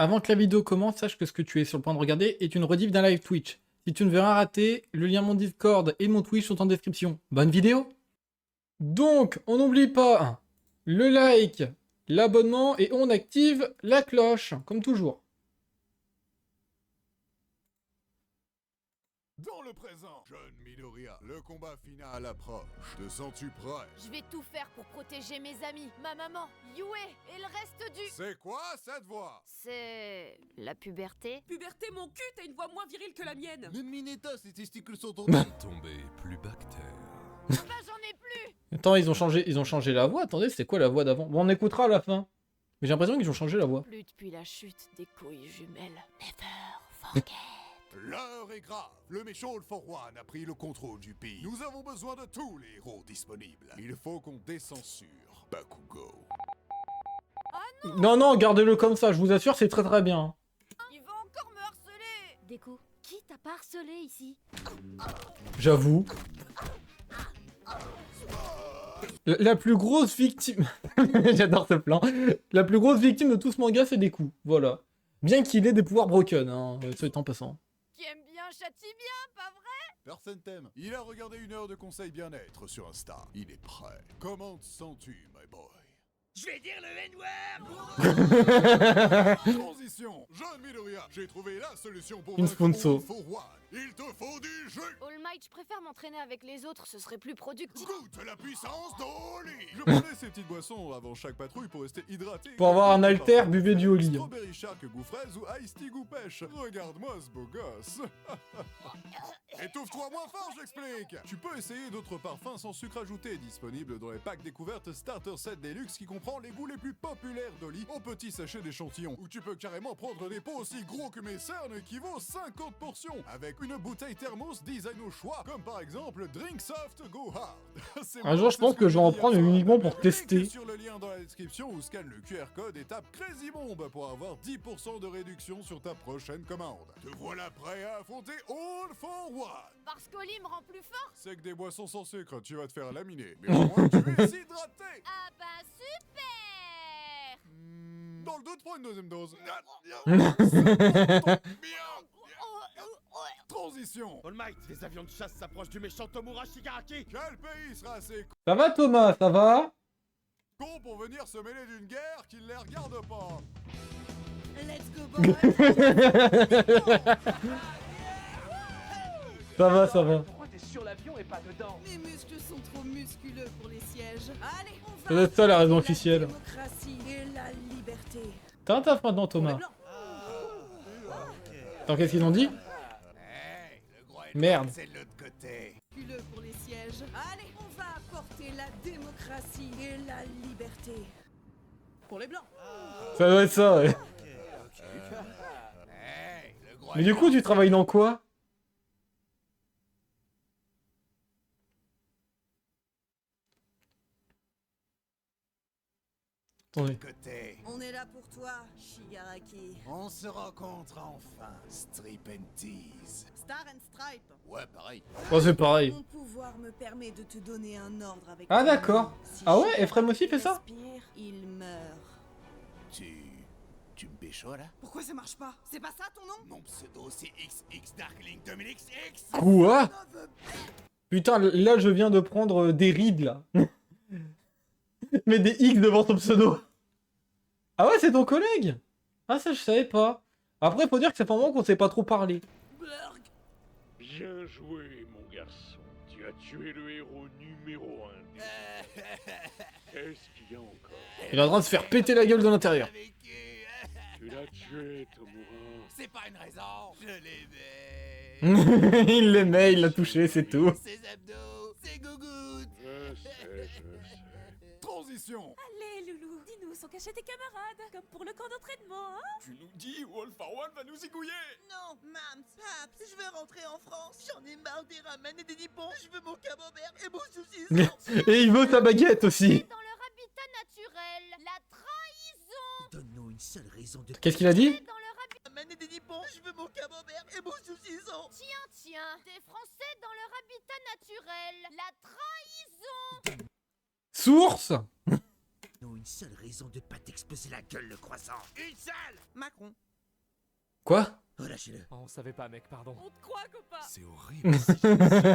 Avant que la vidéo commence, sache que ce que tu es sur le point de regarder est une rediff d'un live Twitch. Si tu ne veux rien rater, le lien de mon Discord et de mon Twitch sont en description. Bonne vidéo! Donc, on n'oublie pas le like, l'abonnement et on active la cloche, comme toujours. Dans le présent, jeune Midoriya, le combat final approche. Te sens-tu prêt? Je vais tout faire pour protéger mes amis, ma maman, Yue et le reste du... C'est quoi cette voix? C'est... la puberté? Puberté, mon cul, t'as une voix moins virile que la mienne. Ne Mineta, ses testicules sont tombés. Tomber plus bactère. Bah j'en ai plus. Attends, ils ont changé la voix. Attendez, c'était quoi la voix d'avant? Bon, on écoutera à la fin. Mais j'ai l'impression qu'ils ont changé la voix. Plus depuis la chute des couilles jumelles. Never forget. L'heure est grave. Le méchant All for One a pris le contrôle du pays. Nous avons besoin de tous les héros disponibles. Il faut qu'on descende sur Bakugo. Non, gardez-le comme ça, je vous assure, c'est très très bien. Il va encore me harceler. Deku, qui t'a pas harcelé ici? J'avoue. La plus grosse victime... J'adore ce plan. La plus grosse victime de tout ce manga, c'est Deku. Voilà. Bien qu'il ait des pouvoirs broken, hein, ce étant passant. Qui aime bien châtie bien, pas vrai? Personne t'aime. Il a regardé 1 heure de conseil bien-être sur Insta. Il est prêt. Comment te sens-tu, my boy? Je vais dire le N-word. Transition. Jeune Midoriya, j'ai trouvé la solution pour Une vaincre sponsor. All for One. Il te faut du jus. All Might, je préfère m'entraîner avec les autres, ce serait plus productif. Goûte la puissance d'Oli. Je prenais ces petites boissons avant chaque patrouille pour rester hydraté. Pour avoir un alter, buvez du Oli. Strawberry Shark goût fraise ou Ice Tea goût pêche. Regarde-moi ce beau gosse. Étouffe-toi moins fort, j'explique. Tu peux essayer d'autres parfums sans sucre ajouté, disponibles dans les packs découvertes Starter Set Deluxe qui comprend les goûts les plus populaires d'Oli au petit sachet d'échantillon. Ou tu peux carrément prendre des pots aussi gros que mes cernes qui vaut 50 portions avec une bouteille thermos design au choix, comme par exemple Drink Soft Go Hard. Un jour, je pense que je vais en prendre uniquement pour tester. Clique sur le lien dans la description ou scanne le QR code et tape Crazy Bomb pour avoir 10% de réduction sur ta prochaine commande. Te voilà prêt à affronter All for One. Parce qu'Oli me rend plus fort. C'est que des boissons sans sucre, tu vas te faire laminer. Mais au moins, tu es hydraté. Ah bah super. Dans le doute, prends une deuxième dose. Transition. All Might, les avions de chasse s'approchent du méchant Tomura Shigaraki. Quel pays sera assez Ça va Thomas, ça va? con pour venir se mêler d'une guerre qui ne les regarde pas? Let's go, boy. Ça va, ça va. Pourquoi t'es sur l'avion et pas dedans? Mes muscles sont trop musculeux pour les sièges. Allez, on va Ça doit être ça la raison la officielle. démocratie et la liberté. T'as un taf maintenant Thomas. Attends, qu'est-ce qu'ils ont dit? Merde. C'est de l'autre côté. Musculeux pour les sièges. Allez, on va apporter la démocratie et la liberté. Pour les blancs. Ça doit être ça, ouais. Mais du coup, tu travailles dans quoi? Attendez. On est là pour toi, Shigaraki. On se rencontre enfin. Strip and tease. Star and Stripe. Ouais, pareil. Oh, c'est pareil. Mon pouvoir me permet de te donner un ordre avec. Ah, ton d'accord. nom. Si Ah ouais, Shigaraki Ephraim aussi fait ça? respire, il meurt. Tu me pécho là? Pourquoi ça marche pas? C'est pas ça ton nom? Mon pseudo c'est XX Darkling 2000XX. Quoi? Putain, là, je viens de prendre des rides, là. Mais des X devant ton pseudo. Ah ouais, c'est ton collègue? Ah, ça, je savais pas. Après, faut dire que ça fait un moment qu'on s'est pas trop parlé. Bien joué, mon garçon. Tu as tué le héros numéro 1. Qu'est-ce qu'il y a encore? Il est en train de se faire péter la gueule de l'intérieur. Tu l'as tué, Tomura. C'est pas une raison. Je l'aimais. Il l'aimait, il l'a touché, c'est tout. Ses abdos, ses gougouttes. Je sais. Transition. Allez, Loulou, dis-nous, sont cachés tes camarades, comme pour le camp d'entraînement, hein? Tu nous dis où All for One va nous égouiller. Non, Mams, Paps, je veux rentrer en France. J'en ai marre des ramen et des nippons. Je veux mon camembert et mon saucisson. Et il veut sa baguette aussi. Dans leur habitat naturel, la trahison. Donne-nous une seule raison de... Qu'est-ce qu'il a dit? Dans leur habitat... Ramen et des nippons. Je veux mon camembert et mon saucisson. Tiens, des Français dans leur habitat naturel, la trahison. Source? Donne-nous une seule raison de pas t'exploser la gueule, le croissant. Une seule! Macron. Quoi? Relâchez-le. Oh, on savait pas, mec, pardon. On te croit, copain. C'est horrible.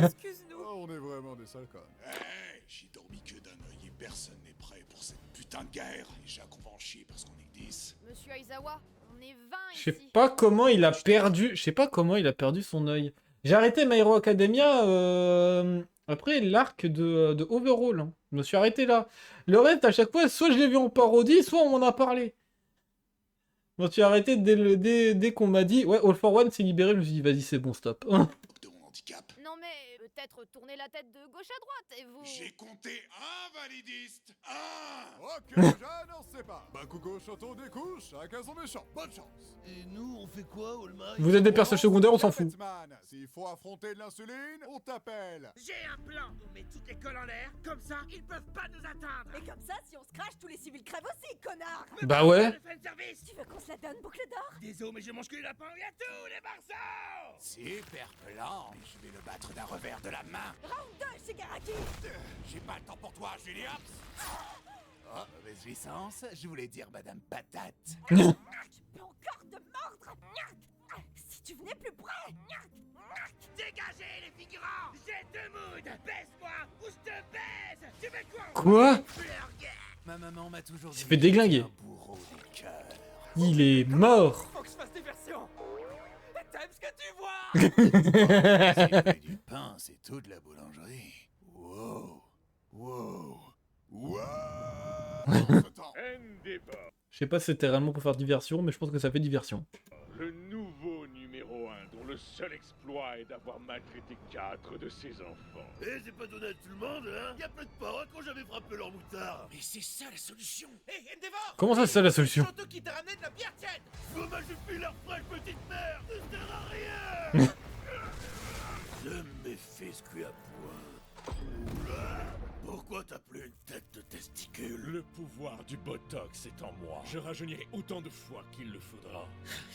Excuse-nous. Oh, on est vraiment des sales connes. Hey, j'ai dormi que d'un œil et personne n'est prêt pour cette putain de guerre. Déjà qu'on va en chier parce qu'on est que 10. Monsieur Aizawa, on est 20 Je sais ici. pas comment il a perdu. Je sais pas comment il a perdu son œil. J'ai arrêté My Hero Academia après l'arc de Overhaul, hein. Je me suis arrêté là. Le reste, à chaque fois, soit je l'ai vu en parodie, soit on m'en a parlé. Je me suis arrêté dès qu'on m'a dit ouais, All for One s'est libéré. Je me suis dit vas-y, c'est bon, stop. De mon handicap. Non mais peut-être tourner la tête de gauche à droite et vous... J'ai compté un validiste. Un. Ok, déjà, n'en sais pas. Bakugo Shoto des couches, chacun son méchant. Bonne chance. Et nous, on fait quoi, All Might? Vous êtes des personnages secondaires, on s'en fout. Batman, s'il faut affronter de l'insuline, on t'appelle. J'ai un plan. On met toutes les cols en l'air. Comme ça, ils peuvent pas nous atteindre. Et comme ça, si on se crache, tous les civils crèvent aussi, connard. Bah ouais. Le fanservice. Tu veux qu'on se la donne, boucle d'or? Désolé, mais je mange que les lapins et à tous les morceaux. Super plan. Je vais le battre d'un revers de la main. Round 2, Shigaraki. J'ai pas le temps pour toi, Julia. Oh, réjouissance, je voulais dire Madame Patate. Tu peux encore te mordre. Si tu venais plus près. Dégagez les figurants. J'ai deux moods. Baisse-moi ou je te baise. Tu fais quoi? Quoi? Ma maman m'a toujours dit. s'est fait déglinguer. Un bourreau des cœurs. Il est mort. Faut que je fasse diversion. T'aimes ce que tu vois? C'est du pain, c'est tout de la boulangerie. Wow. Wow. Wow. Un débat. Je sais pas si c'était réellement pour faire diversion, mais je pense que ça fait diversion. Le nouveau numéro 1 dont le seul exploit est d'avoir maltraité 4 de ses enfants. Eh, j'ai pas donné à tout le monde, hein. Y'a peu de paroles quand j'avais frappé leur moutard. Mais c'est ça la solution. Hé, Endeavor. Comment ça, c'est ça la solution? Surtout qui t'a ramené de la bière tienne. Faut mal je suis leur fraîche petite mère. Ça sert à rien. Je m'ai fait squer à point. Oula. Pourquoi t'as plus une tête de testicule? Le pouvoir du Botox est en moi. Je rajeunirai autant de fois qu'il le faudra.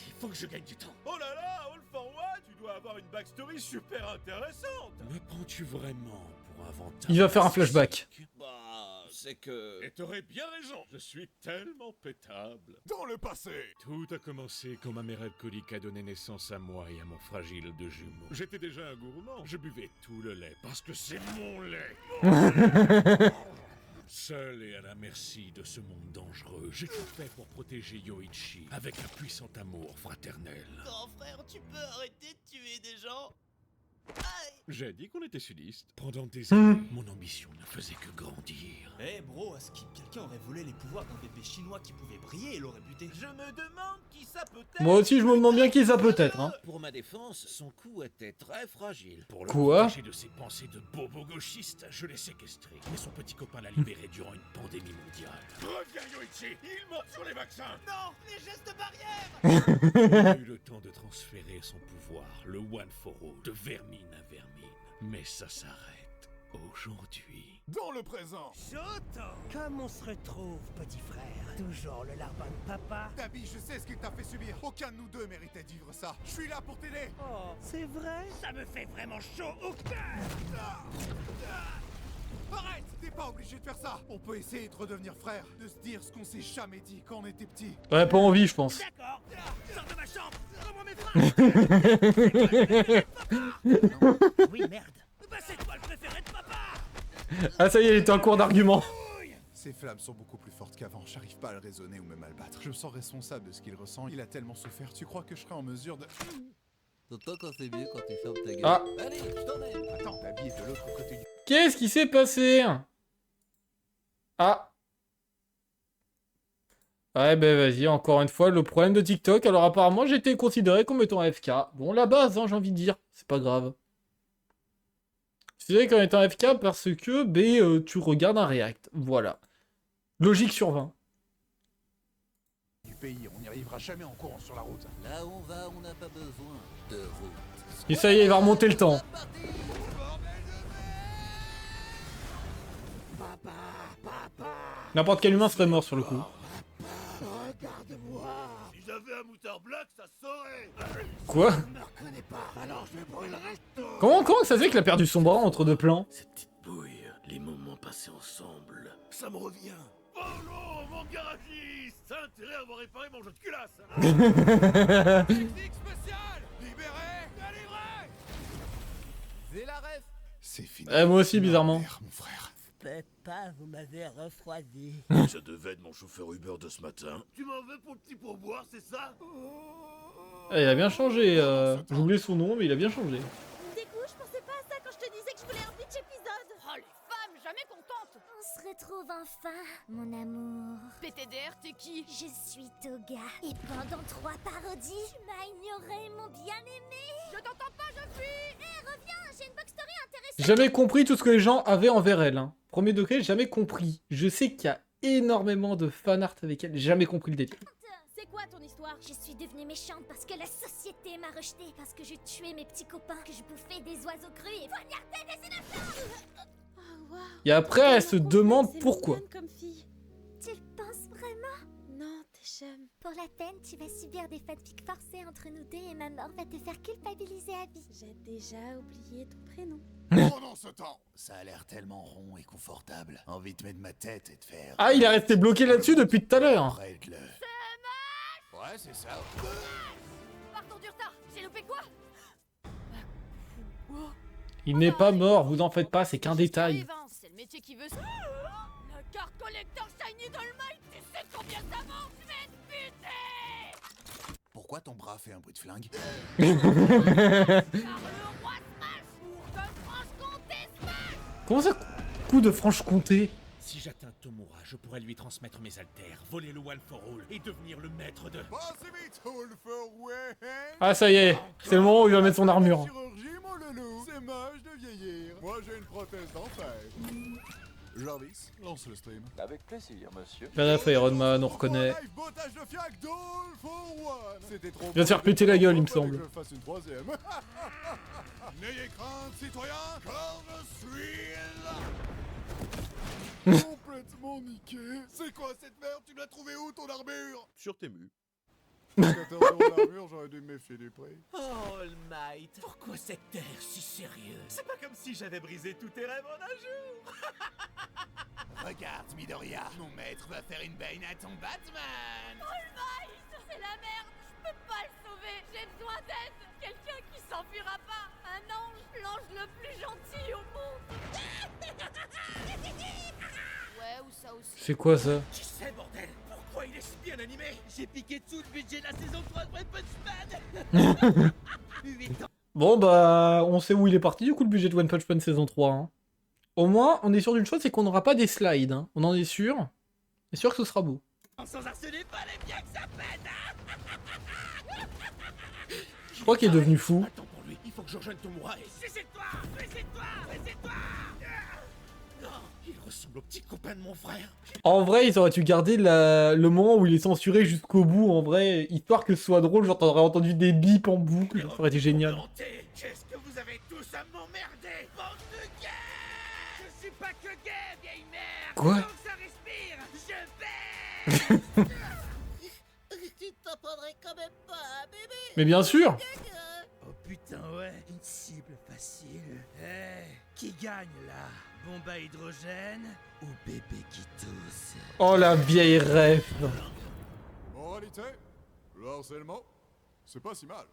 Il faut que je gagne du temps. Oh là là, All for One, tu dois avoir une backstory super intéressante. Me prends-tu vraiment pour un vantard? Il va faire un flashback. Bah, c'est que... Et t'aurais bien raison, je suis tellement pétable. Dans le passé. Tout a commencé quand ma mère alcoolique a donné naissance à moi et à mon fragile de jumeaux. J'étais déjà un gourmand, je buvais tout le lait parce que c'est mon lait. Seul et à la merci de ce monde dangereux, j'ai tout fait pour protéger Yoichi avec un puissant amour fraternel. Grand frère, tu peux arrêter de tuer des gens? J'ai dit qu'on était sudistes. Pendant des années, mon ambition ne faisait que grandir. Eh bro, à ce qui quelqu'un aurait volé les pouvoirs d'un bébé chinois qui pouvait briller et l'aurait buté. Je me demande qui ça peut être. Moi aussi, je me demande bien qui ça peut être, hein. Pour ma défense, son cou était très fragile. Pour le Quoi? protéger de ses pensées de bobo gauchiste, je l'ai séquestré. Mais son petit copain l'a libéré durant une pandémie mondiale. Reviens Yoichi, il monte sur les vaccins. Non, les gestes barrières. Il a eu le temps de transférer son pouvoir, le One for All, de vermine à vermine. Mais ça s'arrête aujourd'hui. Dans le présent. Shoto. Comme on se retrouve, petit frère. Toujours le larbin de papa. Tabi, je sais ce qu'il t'a fait subir. Aucun de nous deux méritait de vivre ça. Je suis là pour t'aider. Oh, c'est vrai? Ça me fait vraiment chaud au cœur. Arrête! T'es pas obligé de faire ça. On peut essayer de redevenir frères, de se dire ce qu'on s'est jamais dit quand on était petit. Ouais, pas envie, je pense. D'accord. Sors de ma chambre. Rends-moi mes phrases. Oui, merde. Bah, c'est toi le préféré de papa. Ah, ça y est, il était en cours d'argument. Ces flammes sont beaucoup plus fortes qu'avant. J'arrive pas à le raisonner ou même à le battre. Je me sens responsable de ce qu'il ressent. Il a tellement souffert. Tu crois que je serai en mesure de... Toi quand c'est mieux quand tu fermes ta gueule. Ah. Allez, je t'en aime. Attends, Tabi est de l'autre côté du... Qu'est-ce qui s'est passé? Ah. Ouais, ben vas-y, encore une fois, le problème de TikTok. Alors apparemment, j'ai été considéré comme étant AFK. Bon, la base, hein, j'ai envie de dire. C'est pas grave. C'est qu'en étant AFK parce que tu regardes un react. Voilà. Logique sur 20. Du pays, on n'y arrivera jamais en courant sur la route. Là où on va, on n'a pas besoin de route. Et ça y est, il va remonter le temps. N'importe quel humain serait mort sur le coup. Regarde-moi. Si j'avais un moutard black, ça saurait. Quoi? Je me reconnais pas, alors je brûlerai tout. Comment ça se fait qu'il a perdu son bras entre deux plans? Ces petites bouilles, les moments passés ensemble, ça me revient. Oh non, mon mon garagiste. T'as intérêt à avoir réparé mon jeu de culasse. Technique spéciale. Libéré, délivré. C'est la ref. C'est fini. Moi aussi, bizarrement. Merde, mon frère. Papa, vous m'avez refroidi. Ça devait être mon chauffeur Uber de ce matin. Tu m'en veux pour le petit pourboire, c'est ça? Il a bien changé. J'ai oublié son nom, mais il a bien changé. Dégoût, je pensais pas à ça quand je te disais que je voulais un pitch épisode. Oh, les femmes, jamais contentes. On se retrouve enfin, mon amour. PTDR, t'es qui? Je suis Toga. Et pendant 3 parodies, tu m'as ignoré, mon bien-aimé. Je t'entends pas, je fuis. Hé, reviens, j'ai une box story intéressante. J'ai jamais compris tout ce que les gens avaient envers elle. Hein. Premier degré, j'ai jamais compris. Je sais qu'il y a énormément de fanart avec elle. J'ai jamais compris le délire. C'est quoi ton histoire? Je suis devenue méchante parce que la société m'a rejetée, parce que je tuais mes petits copains, que je bouffais des oiseaux crus et poignardais des innocents. Oh, waouh. Et après, elle se demande C'est pourquoi. mignonne comme fille. Tu le penses vraiment? Non, t'es chum. Pour la peine, tu vas subir des fanfics forcés entre nous deux et ma mort va te faire culpabiliser à vie. J'ai déjà oublié ton prénom. Pendant ce temps, ça a l'air tellement rond et confortable. Envie de mettre ma tête et de faire. Ah, il est resté bloqué là-dessus depuis tout à l'heure. Prête-le. Ouais, c'est ça. Pardon du retard, j'ai loupé quoi? Il n'est pas mort, vous en faites pas, c'est qu'un détail. C'est le métier qui veut ça. La carte collector Shiny Dolmite, tu sais combien ça vaut? Je vais te buter. Pourquoi ton bras fait un bruit de flingue? Car le roi Smash pour que Franche-Comté Smash. Comment ça, coup de Franche-Comté? Si j'atteins Tomura, je pourrais lui transmettre mes haltères, voler le One for All et devenir le maître de... Pas si vite, Wolfenway. Ah, ça y est, c'est le moment où il va mettre son armure. Chirurgie, mon loulou. C'est moche de vieillir. Moi, j'ai une prothèse d'enfer. Jarvis, lance le stream. Avec plaisir, monsieur. Bref, Iron Man, on reconnaît. Live bottage de fiac d'All for One. C'était trop. Il va se faire péter la gueule, il me Fallait semble. que je fasse une troisième. N'ayez crainte, citoyens, car je suis là. Complètement niqué. C'est quoi cette merde? Tu l'as trouvé où ton armure? Sur tes mus. 14 € d'armure, j'aurais dû me méfier du prix. Oh, All Might, pourquoi cette terre si sérieuse? C'est pas comme si j'avais brisé tous tes rêves en un jour. Regarde, Midoriya, mon maître va faire une baigne à ton Batman. C'est la merde, je peux pas le sauver. J'ai besoin d'aide. Quelqu'un qui s'enfuira pas. Un ange, l'ange le plus gentil au monde. Ouais, ou ça aussi. C'est quoi ça? Tu sais, bordel, pourquoi il est si bien animé? J'ai piqué tout le budget de la saison 3 de One Punch Man. 8 ans. Bon bah, on sait où il est parti du coup le budget de One Punch Man saison 3. Hein. Au moins, on est sûr d'une chose, c'est qu'on n'aura pas des slides. Hein. On en est sûr. On est sûr que ce sera beau. Sans harceler pas les bien que ça pète. Je crois qu'il est devenu fou. Attends pour lui, il faut que je rejoigne Tomura et... Suicide-toi, suicide-toi, suicide-toi. Non, il ressemble au petit copain de mon frère. En vrai, ils auraient dû garder le moment où il est censuré jusqu'au bout, en vrai, histoire que ce soit drôle, genre t'aurais entendu des bips en boucle, ça aurait été génial. Qu'est-ce que vous avez tous à m'emmerder, bande de gays? Je suis pas que gay, vieille merde. Quoi? Donc ça respire, je vais. Tu t'en prendrais quand même pas, hein, bébé. Mais bien sûr. Oh putain, ouais, une cible facile. Qui gagne là? Bombe à hydrogène ou bébé qui tousse? Oh la vieille rêve. Moralité, le harcèlement, c'est pas si mal.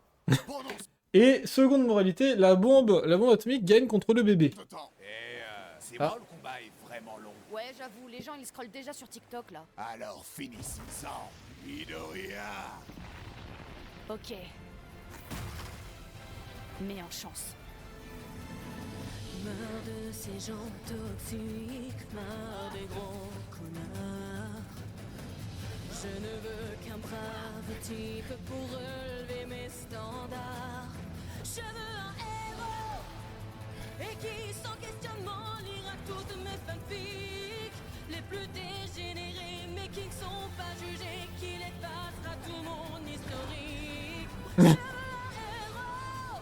Pendant Et seconde moralité, la bombe atomique gagne contre le bébé. ce temps. C'est Ah. moi, le combat est vraiment long. Ouais, j'avoue, les gens ils scrollent déjà sur TikTok là. Alors finissons-en, Midoriya. Ok. Mais en chance. Marre de ces gens toxiques, marre des gros connards. Je ne veux qu'un brave type pour relever mes standards. Je veux un héros et qui sans questionnement lira toutes mes fanfics les plus dégénérés mais qui ne sont pas jugés, qui effacera tout mon historique. Je veux un héros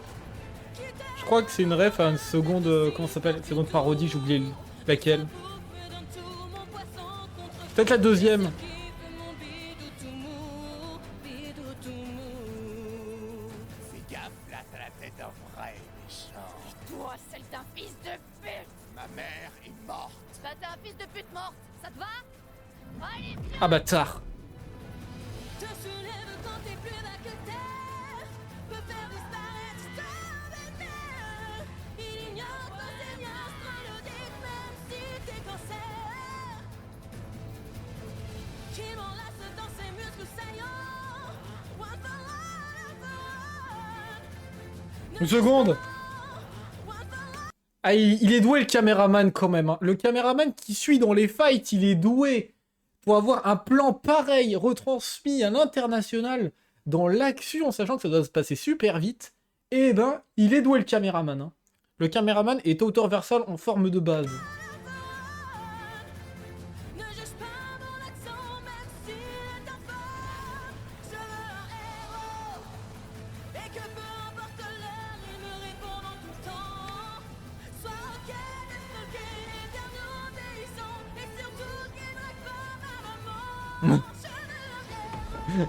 qui Je crois que c'est une ref à une seconde, comment ça s'appelle? Seconde parodie, j'ai oublié laquelle. Peut-être la deuxième. Fais gaffe, là t'as la tête d'un vrai méchant. Toi, celle d'un fils de pute. Ma mère est morte. Bah t'es un fils de pute morte, ça te va? Ah bâtard. Te soulève quand t'es plus bas que terre, peut faire disparaître ta belle-mère. Il ignore ton seigneur, le dites même si t'es cancer. Qui m'enlace dans ses muscles saillants. One for one. Une seconde. Ah, il est doué le caméraman quand même. Hein. Le caméraman qui suit dans les fights, il est doué. Pour avoir un plan pareil retransmis à l'international dans l'action, sachant que ça doit se passer super vite, et ben, il est doué le caméraman. Hein. Le caméraman est auto-reversal en forme de base. Ne juge pas mon accent, même s'il est infâme. Je veux un héros, et que peu importe l'heure, il me répond en tout temps. Sois ok d'être moqué, et bien obéissant, et surtout qu'il drague pas ma maman.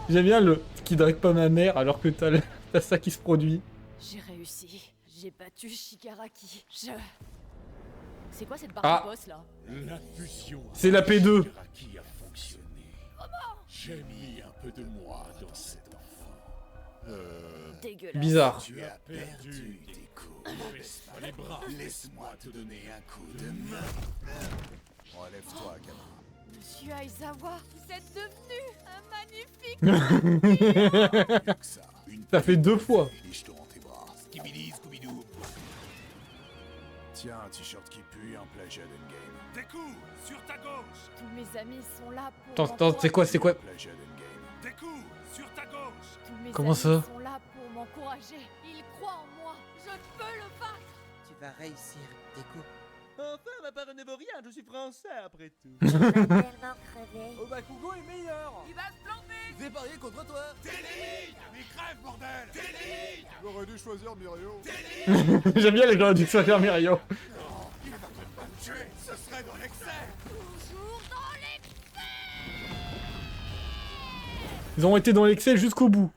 J'aime bien le qui drague pas ma mère alors que t'as ça qui se produit. J'ai réussi. J'ai battu Shigaraki. C'est quoi cette barre Ah. de boss là? L'impulsion C'est la P2. qui a fonctionné. J'ai mis un peu de moi dans cet enfant. Dégueulasse. Bizarre. Tu as perdu tes coups. Baisse pas les bras. Laisse-moi te donner un coup de main. Relève-toi, gamin. Monsieur Aizawa, vous êtes devenu un magnifique... Mieux que ça. Une Ça fait 2 fois. et je te rends tes bras. Skibidi, Scooby-Doo. Tiens, un t-shirt qui pue, un plagiat d'Endgame. Des coups sur ta gauche. Tous mes amis sont là pour... Attends, c'est quoi, c'est quoi? Plagiat d'Endgame. Des coups sur ta gauche. Tous mes Comment amis ça? sont là pour m'encourager. Ils croient en moi. Je peux le vaincre. Tu vas réussir, Deku. Enfin, ma part ne vaut rien, je suis français après tout. Tellement crevé. Oh Bakugo est meilleur. Il va se planter. J'ai parié contre toi. Mais crève, bordel. J'aurais dû choisir Mirio. J'aime bien les gens du Super Mario. Il va peut-être pas me tuer, ce serait dans l'excès. Toujours dans les... Ils ont été dans l'excès jusqu'au bout.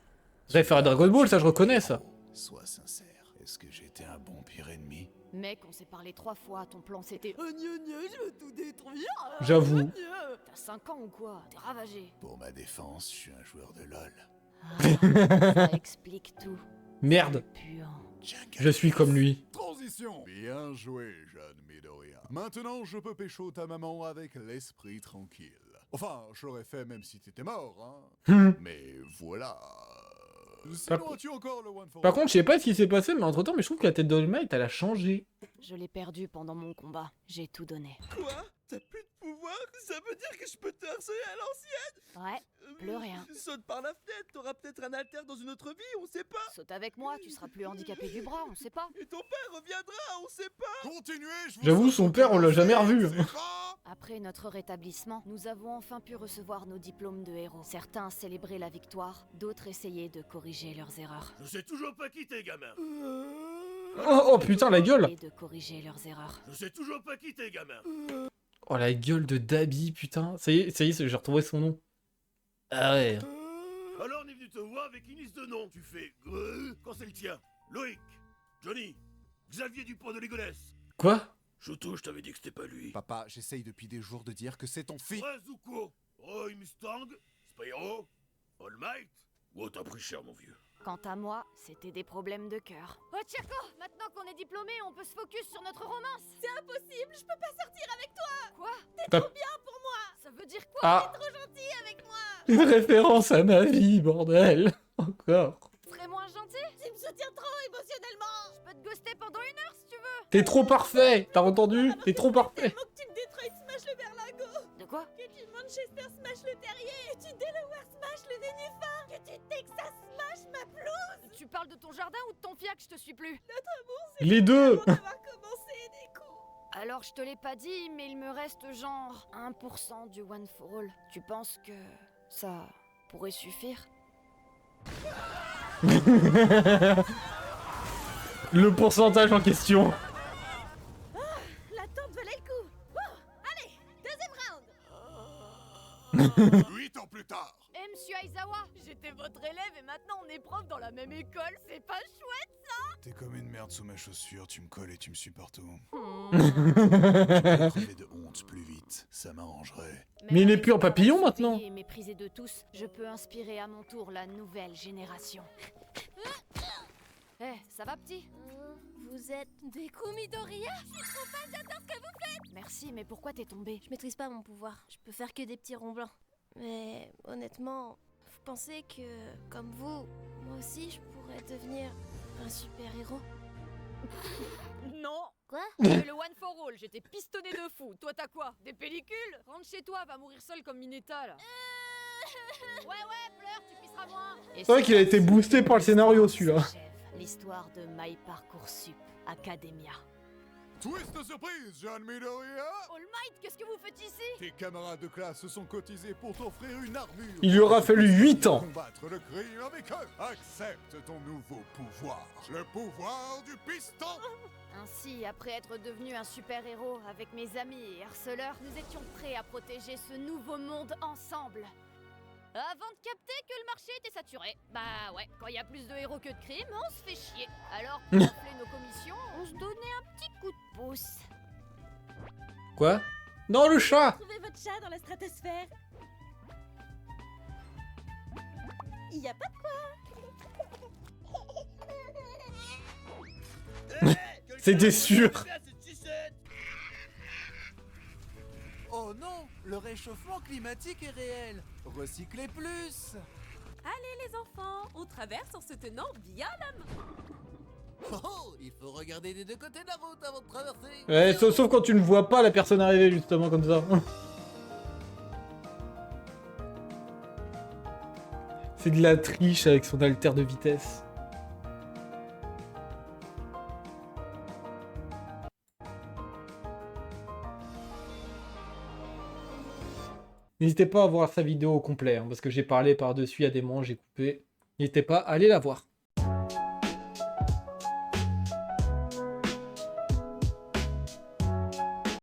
Réfère à Dragon Ball, ça je reconnais ça. Sois sincère. Est-ce que j'étais un bon pire ennemi? Mec, on s'est parlé 3 fois. Ton plan c'était... Oh gna gna, je veux tout détruire. J'avoue. T'as 5 ans ou quoi? T'es ravagé. Pour ma défense, je suis un joueur de LoL. Ça explique tout. Merde. Puant. Je suis comme lui. Transition. Bien joué, jeune Midoriya. Maintenant, je peux pécho ta maman avec l'esprit tranquille. Enfin, je l'aurais fait même si t'étais mort, hein. Mais voilà. Sinon, as-tu encore le One for Par All? contre, je sais pas ce qui s'est passé, mais entre temps, je trouve que la tête d'All Might, elle a changé. Je l'ai perdu pendant mon combat. J'ai tout donné. Quoi? T'as plus de pouvoir? Ça veut dire que je peux te harceler à l'ancienne? Ouais, plus rien. Saute par la fenêtre, t'auras peut-être un alter dans une autre vie, on sait pas. Saute avec moi, tu seras plus handicapé du bras, on sait pas. Et ton père reviendra, on sait pas. Continuez, je vous J'avoue, en son prie, père, on l'a jamais revu. c'est pas- Après notre rétablissement, nous avons enfin pu recevoir nos diplômes de héros. Certains célébraient la victoire, d'autres essayaient de corriger leurs erreurs. Je sais toujours pas qui t'es, gamin. Oh putain, la gueule. Et de corriger leurs erreurs. Je sais toujours pas qui t'es, gamin. Oh la gueule de Dabi, putain. Ça y est, j'ai retrouvé son nom. Ah ouais. Alors on est venu te voir avec une liste de noms. Tu fais quand c'est le tien. Loïc, Johnny, Xavier Dupont de Ligonnès. Quoi? Choto, je t'avais dit que c'était pas lui. Papa, j'essaye depuis des jours de dire que c'est ton fils. Zuko, Roy Mustang, Spyro, All Might. Oh, t'as pris cher, mon vieux. Quant à moi, c'était des problèmes de cœur. Oh Tchako, maintenant qu'on est diplômé, on peut se focus sur notre romance. C'est impossible, je peux pas sortir avec toi. Quoi? T'es T'as- trop bien pour moi. Ça veut dire quoi? Ah. T'es trop gentil avec moi. Une référence à ma vie, bordel. Encore. Serais moins gentil? Tu me soutiens trop émotionnellement. Je peux te ghoster pendant 1 heure si tu veux. T'es trop parfait. T'as entendu? T'es trop parfait. Tellement que tu me détruis Smash le berlingot. De quoi? Que tu Manchester Smash le terrier. Que tu Delaware Smash le nénuphar. Que tu Texas Smash ma pelouse. Tu parles de ton jardin ou de ton fiac, je te suis plus. Notre amour, c'est Les deux. avant d'avoir commencé des coups. Alors je te l'ai pas dit, mais il me reste genre 1% du One for All. Tu penses que ça pourrait suffire? Le pourcentage en question. L'attente valait le coup. Oh, allez, deuxième round. 8 ans plus tard. Eh, monsieur Aizawa, j'étais votre élève et maintenant on est prof dans la même école, c'est pas chouette ça? T'es comme une merde sous ma chaussure, tu me colles et tu me suis partout. Hmm. Tu pourrais crever de honte plus vite, ça m'arrangerait. Mais il Même est plus en avec ce papillon, talent maintenant. surveillé et méprisé de tous, je peux inspirer à mon tour la nouvelle génération. Eh, ça va petit? Vous êtes des Kumidoria? Je suis trop fan, j'adore ce que vous faites! Merci, mais pourquoi t'es tombé? Je maîtrise pas mon pouvoir, je peux faire que des petits ronds blancs. Mais honnêtement, vous pensez que, comme vous, moi aussi je pourrais devenir un super-héros? Non. Quoi? J'ai le one for all, j'étais pistonné de fou. Toi t'as quoi? Des pellicules? Rentre chez toi, va mourir seul comme Minetta là. Ouais, pleure, tu pisseras moins. C'est vrai qu'il a été boosté par le scénario, celui-là. L'histoire de My Parcoursup Academia. Twist de surprise, John Midoriya! All Might, qu'est-ce que vous faites ici? Tes camarades de classe se sont cotisés pour t'offrir une armure. Il lui aura fallu 8 ans. Combattre le crime avec eux. Accepte ton nouveau pouvoir. Le pouvoir du piston. Ainsi, après être devenu un super-héros avec mes amis et harceleurs, nous étions prêts à protéger ce nouveau monde ensemble. Avant de capter que le marché était saturé. Bah ouais, quand il y a plus de héros que de crimes, on se fait chier. Alors, pour gonfler nos commissions, on se donnait un petit coup de pouce. Quoi? Non, le chat! Trouvez votre chat dans la stratosphère. Y a pas de quoi. C'était sûr. Oh non, le réchauffement climatique est réel. Recyclez plus. Allez les enfants, on traverse en se tenant bien la main. Oh, il faut regarder des deux côtés de la route avant de traverser. Ouais, sauf quand tu ne vois pas la personne arriver, justement, comme ça. C'est de la triche avec son alter de vitesse. N'hésitez pas à voir sa vidéo au complet, hein, parce que j'ai parlé par-dessus, il y a des moments, j'ai coupé. N'hésitez pas à aller la voir.